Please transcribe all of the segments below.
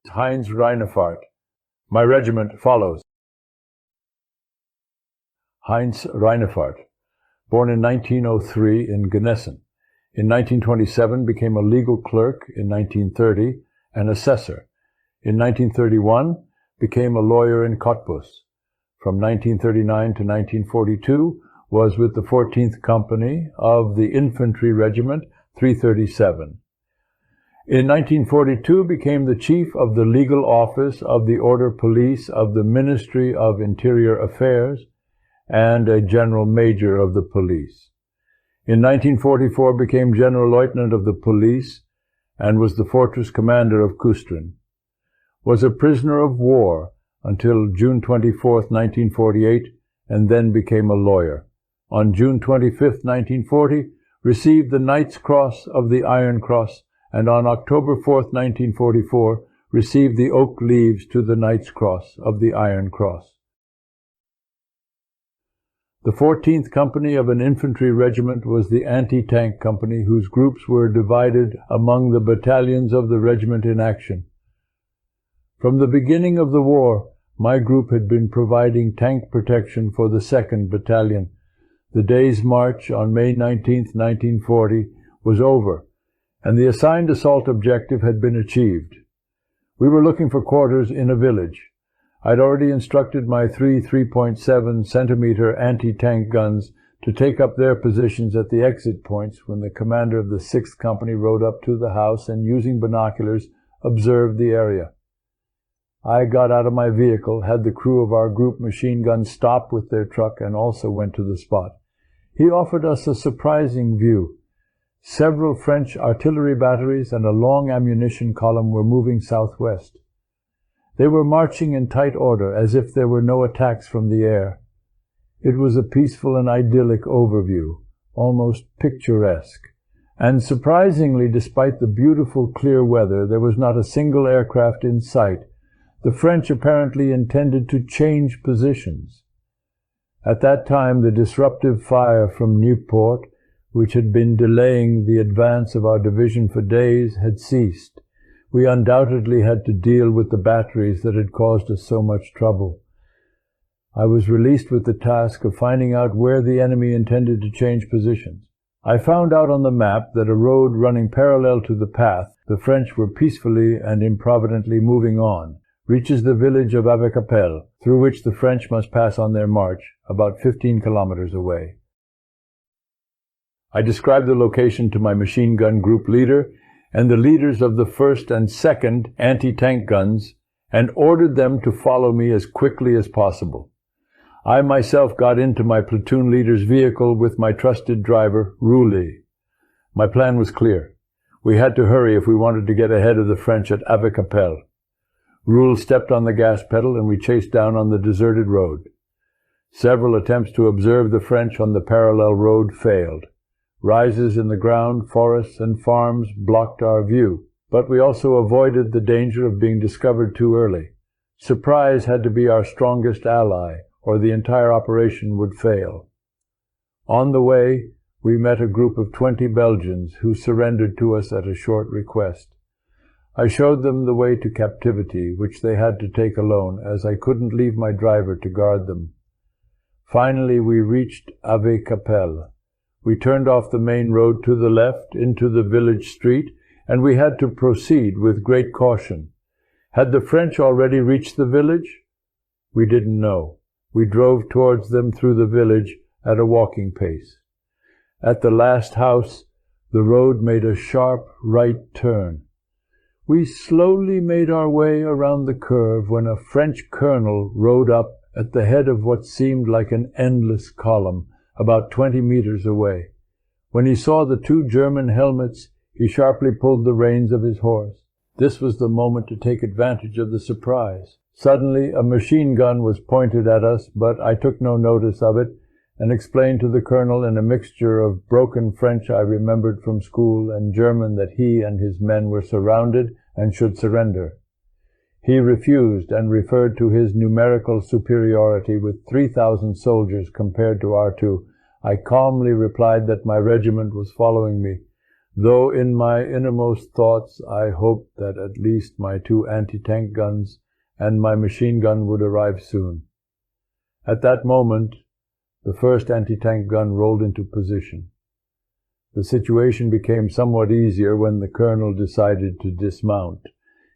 Heinz Reinefarth. My regiment follows. Heinz Reinefarth, born in 1903 in Gnesen. In 1927 became a legal clerk, in 1930 an assessor. In 1931 became a lawyer in Cottbus. From 1939 to 1942 was with the 14th Company of the Infantry Regiment 337. In 1942 became the chief of the legal office of the Order Police of the Ministry of Interior Affairs and a general major of the police. In 1944 became general lieutenant of the police and was the fortress commander of Kustrin. Was a prisoner of war until June 24, 1948, and then became a lawyer. On June 25, 1940, received the Knight's Cross of the Iron Cross, and on October 4, 1944, received the Oak Leaves to the Knight's Cross of the Iron Cross. The 14th Company of an infantry regiment was the anti-tank company, whose groups were divided among the battalions of the regiment in action. From the beginning of the war, my group had been providing tank protection for the 2nd Battalion. The day's march on May 19, 1940, was over, and the assigned assault objective had been achieved. We were looking for quarters in a village. I'd already instructed my 3.7-centimeter anti-tank guns to take up their positions at the exit points when the commander of the 6th Company rode up to the house and, using binoculars, observed the area. I got out of my vehicle, had the crew of our group machine gun stop with their truck, and also went to the spot. He offered us a surprising view. Several French artillery batteries and a long ammunition column were moving southwest. They were marching in tight order, as if there were no attacks from the air. It was a peaceful and idyllic overview, almost picturesque. And surprisingly, despite the beautiful clear weather, there was not a single aircraft in sight. The French apparently intended to change positions. At that time, the disruptive fire from Nieuport, which had been delaying the advance of our division for days, had ceased. We undoubtedly had to deal with the batteries that had caused us so much trouble. I was released with the task of finding out where the enemy intended to change positions. I found out on the map that a road running parallel to the path the French were peacefully and improvidently moving on reaches the village of Avekapelle, through which the French must pass on their march, about 15 kilometers away. I described the location to my machine gun group leader and the leaders of the 1st and 2nd anti-tank guns, and ordered them to follow me as quickly as possible. I myself got into my platoon leader's vehicle with my trusted driver, Roulet. My plan was clear. We had to hurry if we wanted to get ahead of the French at Avecapelle. Roule stepped on the gas pedal, and we chased down on the deserted road. Several attempts to observe the French on the parallel road failed. Rises in the ground, forests, and farms blocked our view, but we also avoided the danger of being discovered too early. Surprise had to be our strongest ally, or the entire operation would fail. On the way, we met a group of 20 Belgians who surrendered to us at a short request. I showed them the way to captivity, which they had to take alone, as I couldn't leave my driver to guard them. Finally, we reached Avekapelle. We turned off the main road to the left into the village street, and we had to proceed with great caution. Had the French already reached the village? We didn't know. We drove towards them through the village at a walking pace. At the last house, the road made a sharp right turn. We slowly made our way around the curve when a French colonel rode up at the head of what seemed like an endless column, about 20 meters away. When he saw the 2 German helmets, he sharply pulled the reins of his horse. This was the moment to take advantage of the surprise. Suddenly, a machine gun was pointed at us, but I took no notice of it, and explained to the colonel in a mixture of broken French I remembered from school and German that he and his men were surrounded and should surrender. He refused and referred to his numerical superiority with 3,000 soldiers compared to our 2. I calmly replied that my regiment was following me. though in my innermost thoughts I hoped that at least my 2 anti-tank guns and my machine gun would arrive soon. At that moment, the first anti-tank gun rolled into position. The situation became somewhat easier when the colonel decided to dismount.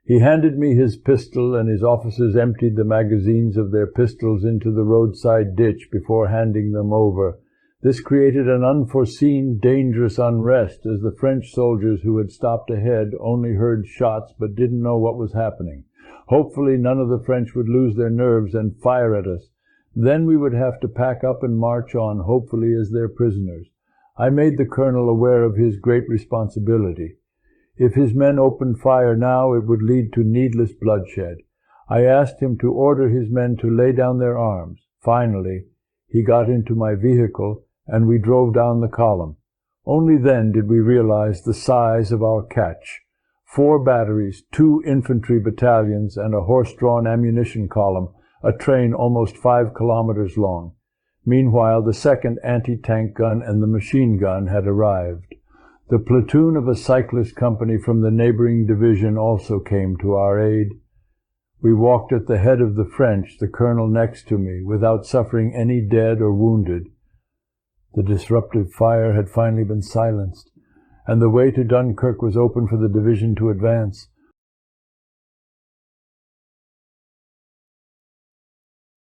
He handed me his pistol, and his officers emptied the magazines of their pistols into the roadside ditch before handing them over. This created an unforeseen, dangerous unrest, as the French soldiers who had stopped ahead only heard shots but didn't know what was happening. Hopefully none of the French would lose their nerves and fire at us. Then we would have to pack up and march on, hopefully as their prisoners. I made the colonel aware of his great responsibility. If his men opened fire now, it would lead to needless bloodshed. I asked him to order his men to lay down their arms. Finally, he got into my vehicle, and we drove down the column. Only then did we realize the size of our catch. 4 batteries, 2 infantry battalions, and a horse-drawn ammunition column, a train almost 5 kilometers long. Meanwhile, the second anti-tank gun and the machine gun had arrived. The platoon of a cyclist company from the neighboring division also came to our aid. We walked at the head of the French, the colonel next to me, without suffering any dead or wounded. The disruptive fire had finally been silenced, and the way to Dunkirk was open for the division to advance.